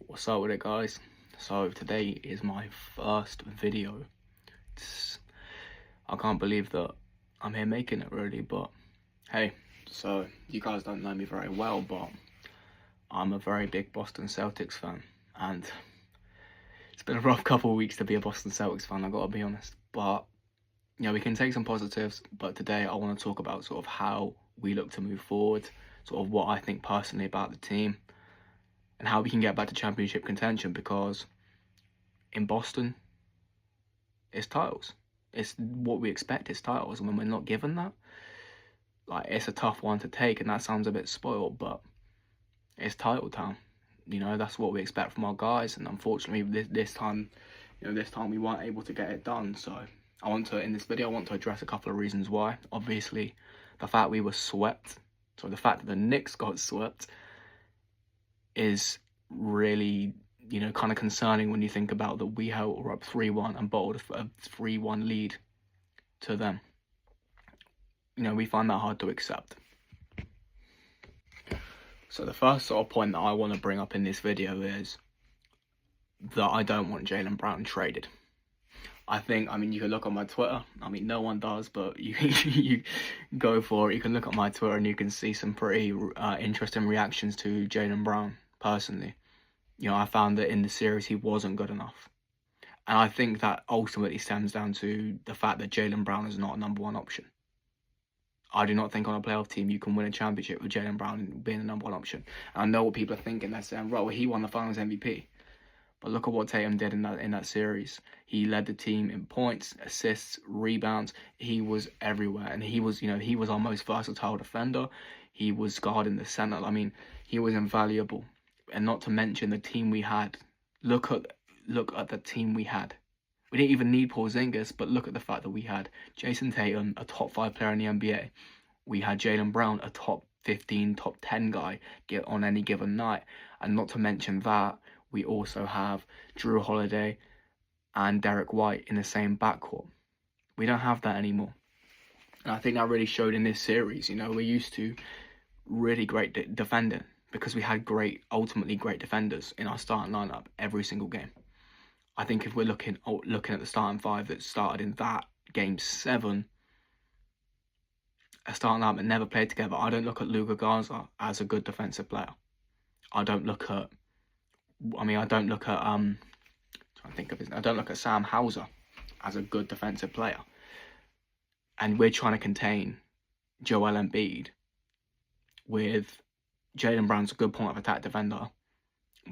What's up with it, guys? So today is my first video. I can't believe that I'm here making it, really, but hey, so you guys don't know me very well, but I'm a very big Boston Celtics fan, and it's been a rough couple of weeks to be a Boston Celtics fan, I gotta be honest. But yeah, we can take some positives, but today I want to talk about sort of how we look to move forward, sort of what I think personally about the team, and how we can get back to championship contention, because in Boston, it's titles. It's what we expect, is titles. And when we're not given that, like, it's a tough one to take, and that sounds a bit spoiled, but it's title town. You know, that's what we expect from our guys, and unfortunately this time we weren't able to get it done. So in this video, I want to address a couple of reasons why. Obviously, the fact we were swept, so the fact that the Knicks got swept is really, kind of concerning when you think about that we were up 3-1 and bottled a 3-1 lead to them. We find that hard to accept. So the first sort of point that I want to bring up in this video is that I don't want Jaylen Brown traded. You can look on my Twitter. No one does, but you go for it. You can look at my Twitter and you can see some pretty interesting reactions to Jaylen Brown, personally. I found that in the series he wasn't good enough. And I think that ultimately stems down to the fact that Jaylen Brown is not a number one option. I do not think on a playoff team you can win a championship with Jaylen Brown being the number one option. And I know what people are thinking. They're saying, right, well, he won the Finals MVP. But look at what Tatum did in that series. He led the team in points, assists, rebounds. He was everywhere. And he was our most versatile defender. He was guarding the center. He was invaluable. And not to mention the team we had. Look at the team we had. We didn't even need Porzingis, but look at the fact that we had Jason Tatum, a top 5 player in the NBA. We had Jaylen Brown, a top 15, top 10 guy on any given night. And not to mention that, we also have Drew Holiday and Derek White in the same backcourt. We don't have that anymore. And I think that really showed in this series. We're used to really great defending because we had ultimately great defenders in our starting lineup every single game. I think if we're looking at the starting 5 that started in that game 7, a starting lineup that never played together, I don't look at Luka Garza as a good defensive player. I don't look at Sam Hauser as a good defensive player. And we're trying to contain Joel Embiid with Jaylen Brown's a good point of attack defender,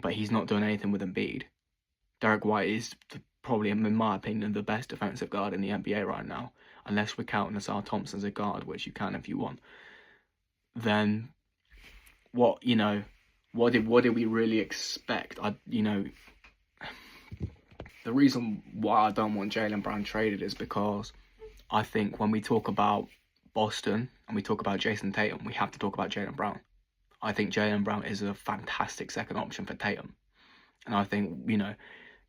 but he's not doing anything with Embiid. Derek White is probably, in my opinion, the best defensive guard in the NBA right now, unless we're counting Asar Thompson as a guard, which you can if you want. Then, what did we really expect? The reason why I don't want Jaylen Brown traded is because I think when we talk about Boston and we talk about Jason Tatum, we have to talk about Jaylen Brown. I think Jaylen Brown is a fantastic second option for Tatum. And I think,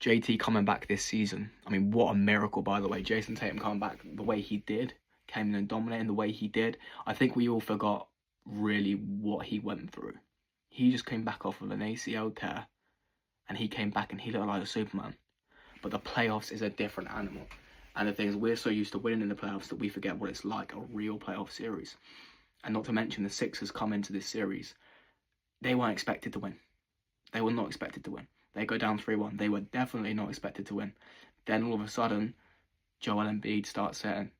JT coming back this season, what a miracle, by the way. Jason Tatum coming back the way he did, came in and dominating the way he did. I think we all forgot really what he went through. He just came back off of an ACL tear, and he came back and he looked like a Superman. But the playoffs is a different animal. And the thing is, we're so used to winning in the playoffs that we forget what it's like, a real playoff series. And not to mention the Sixers come into this series. They weren't expected to win. They were not expected to win. They go down 3-1. They were definitely not expected to win. Then all of a sudden, Joel Embiid starts saying,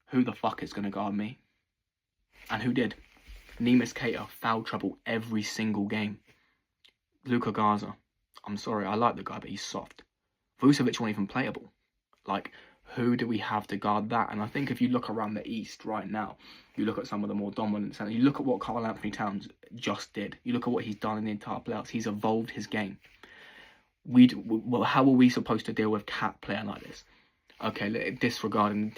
who the fuck is going to guard me? And who did? Neemias Queta, foul trouble every single game. Luka Garza, I'm sorry, I like the guy, but he's soft. Vucevic wasn't even playable. Who do we have to guard that? And I think if you look around the East right now, you look at some of the more dominant centers, you look at what Karl Anthony Towns just did. You look at what he's done in the entire playoffs. He's evolved his game. How are we supposed to deal with Cat playing like this? Okay, disregarding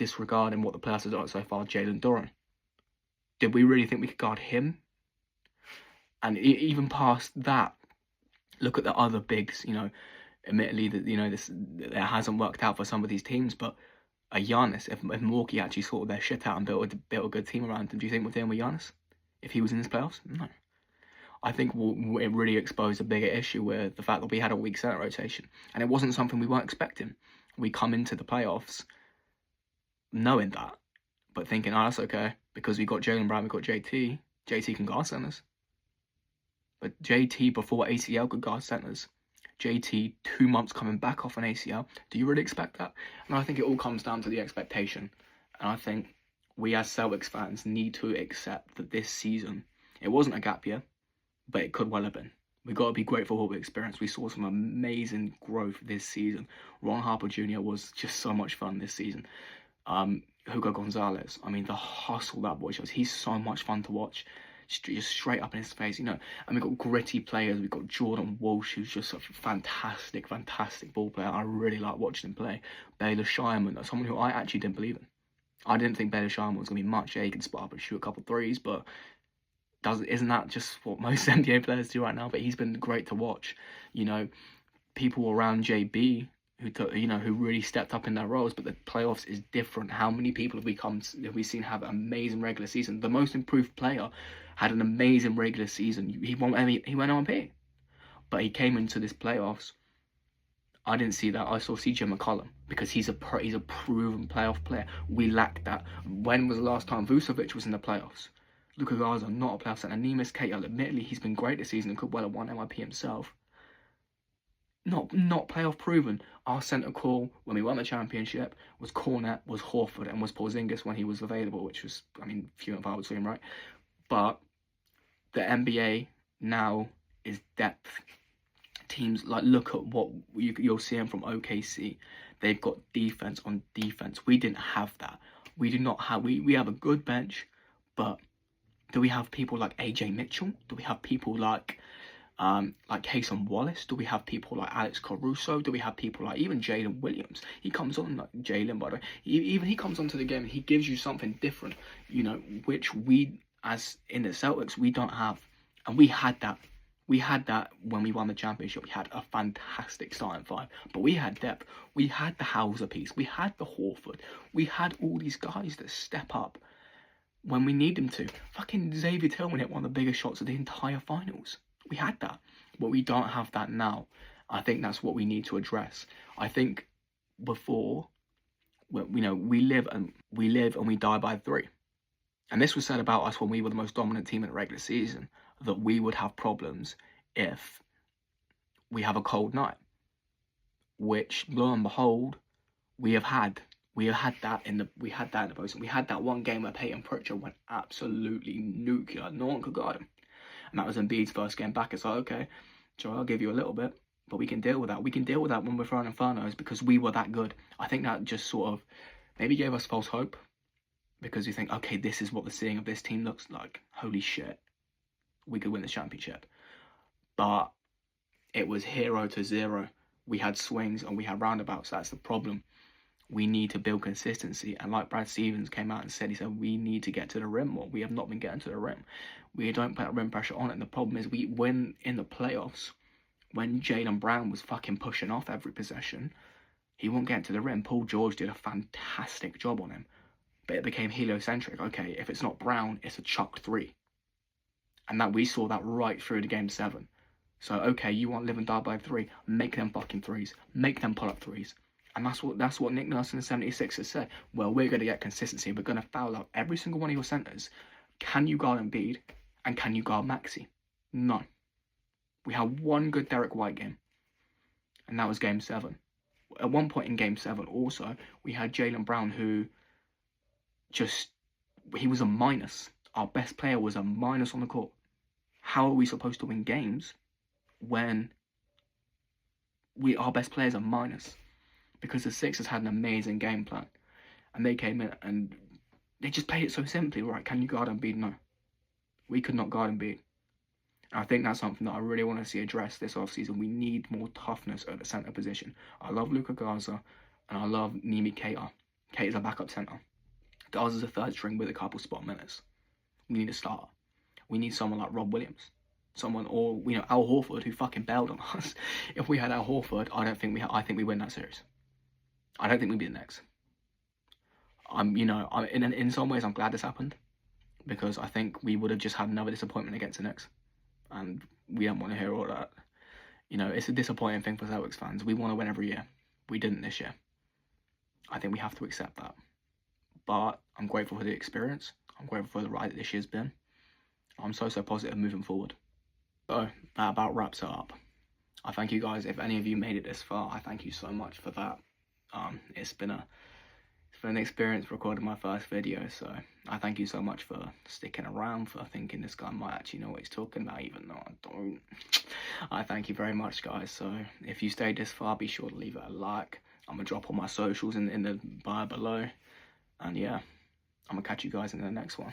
what the players have done so far, Jalen Duren. Did we really think we could guard him? And even past that, look at the other bigs. Admittedly, that it hasn't worked out for some of these teams, but a Giannis, if Milwaukee actually sorted their shit out and built a good team around him, do you think we're dealing with Giannis if he was in his playoffs? No. I think it really exposed a bigger issue with the fact that we had a weak center rotation, and it wasn't something we weren't expecting. We come into the playoffs knowing that, but thinking, oh, that's okay, because we got Jaylen Brown, we got JT. JT can guard centers. But JT before ACL could guard centers. JT 2 months coming back off an ACL. Do you really expect that? And I think it all comes down to the expectation. And I think we as Celtics fans need to accept that this season, it wasn't a gap year, but it could well have been. We've got to be grateful for what we experienced. We saw some amazing growth this season. Ron Harper Jr. was just so much fun this season. Hugo Gonzalez, I mean, the hustle that boy shows. He's so much fun to watch. Just straight up in his face, you know. And we've got gritty players. We've got Jordan Walsh, who's just such a fantastic ball player. I really like watching him play. Baylor Shireman, someone who I actually didn't believe in. I didn't think Baylor Shireman was going to be much. Yeah, he can spot up and shoot a couple threes, but isn't that just what most NBA players do right now? But he's been great to watch. You know, people around JB who really stepped up in their roles, but the playoffs is different. How many people have we seen have an amazing regular season? The most improved player had an amazing regular season. He went MVP, but he came into this playoffs. I didn't see that. I saw CJ McCollum because he's a proven playoff player. We lacked that. When was the last time Vucevic was in the playoffs? Luka Garza, not a playoff center. Neemias Queta, admittedly, he's been great this season and could well have won MIP himself. Not playoff proven. Our centre call when we won the championship was Cornet, was Horford, and was Porzingis when he was available, which was, I mean, few and far between, right? But the NBA now is depth. Teams, like, look at what you're seeing from OKC. They've got defense on defense. We didn't have that. We do not have. We have a good bench, but do we have people like AJ Mitchell? Do we have people like Cason Wallace? Do we have people like Alex Caruso? Do we have people like even Jalen Williams? He comes on, like Jalen, by the way. Even he comes onto the game and he gives you something different, you know, which we, as in the Celtics, we don't have. And we had that. We had that when we won the championship. We had a fantastic starting five, but we had depth. We had the Hauser piece. We had the Horford. We had all these guys that step up when we need them to. Fucking Xavier Tillman hit one of the biggest shots of the entire finals. We had that, but we don't have that now. I think that's what we need to address. I think before, you know, we live and we die by three. And this was said about us when we were the most dominant team in the regular season, that we would have problems if we have a cold night, which, lo and behold, we have had. We had that in the postseason. We had that one game where Peyton Pritchard went absolutely nuclear. No one could guard him. And that was Embiid's first game back. It's like, okay, Joe, I'll give you a little bit, but we can deal with that. We can deal with that when we're throwing infernos because we were that good. I think that just sort of maybe gave us false hope because you think, okay, this is what the seeing of this team looks like. Holy shit, we could win this championship. But it was 0 to 0. We had swings and we had roundabouts. That's the problem. We need to build consistency. And like Brad Stevens came out and said, he said, we need to get to the rim more. We have not been getting to the rim. We don't put rim pressure on it. And the problem is when in the playoffs, when Jaylen Brown was fucking pushing off every possession, he won't get to the rim. Paul George did a fantastic job on him. But it became heliocentric. Okay, if it's not Brown, it's a chucked three. And that we saw that right through the game 7. So, okay, you want live and die by three, make them fucking threes. Make them pull up threes. And that's what Nick Nurse and the 76ers said. Well, we're going to get consistency. We're going to foul out every single one of your centers. Can you guard Embiid? And can you guard Maxey? No. We had one good Derek White game. And that was game 7. At one point in game 7 also, we had Jaylen Brown who he was a minus. Our best player was a minus on the court. How are we supposed to win games when our best players are minus? Because the Sixers had an amazing game plan. And they came in and they just played it so simply. Right, can you guard Embiid? No. We could not guard Embiid. And I think that's something that I really want to see addressed this offseason. We need more toughness at the centre position. I love Luka Garza and I love Neemias Queta. Queta's a backup centre. Garza's a third string with a couple spot minutes. We need a starter. We need someone like Rob Williams. Someone, or, you know, Al Horford, who fucking bailed on us. If we had Al Horford, I think we win that series. I don't think we'd be the next. In some ways, I'm glad this happened because I think we would have just had another disappointment against the Knicks. and we don't want to hear all that. You know, it's a disappointing thing for Celtics fans. We want to win every year. We didn't this year. I think we have to accept that. But I'm grateful for the experience. I'm grateful for the ride that this year's been. I'm so positive moving forward. So that about wraps it up. I thank you guys. If any of you made it this far, I thank you so much for that. It's been an experience recording my first video, so I thank you so much for sticking around, for thinking this guy might actually know what he's talking about, even though I don't. I thank you very much, guys. So if you stayed this far, be sure to leave it a like. I'm gonna drop all my socials in the bio below, and yeah, I'm gonna catch you guys in the next one.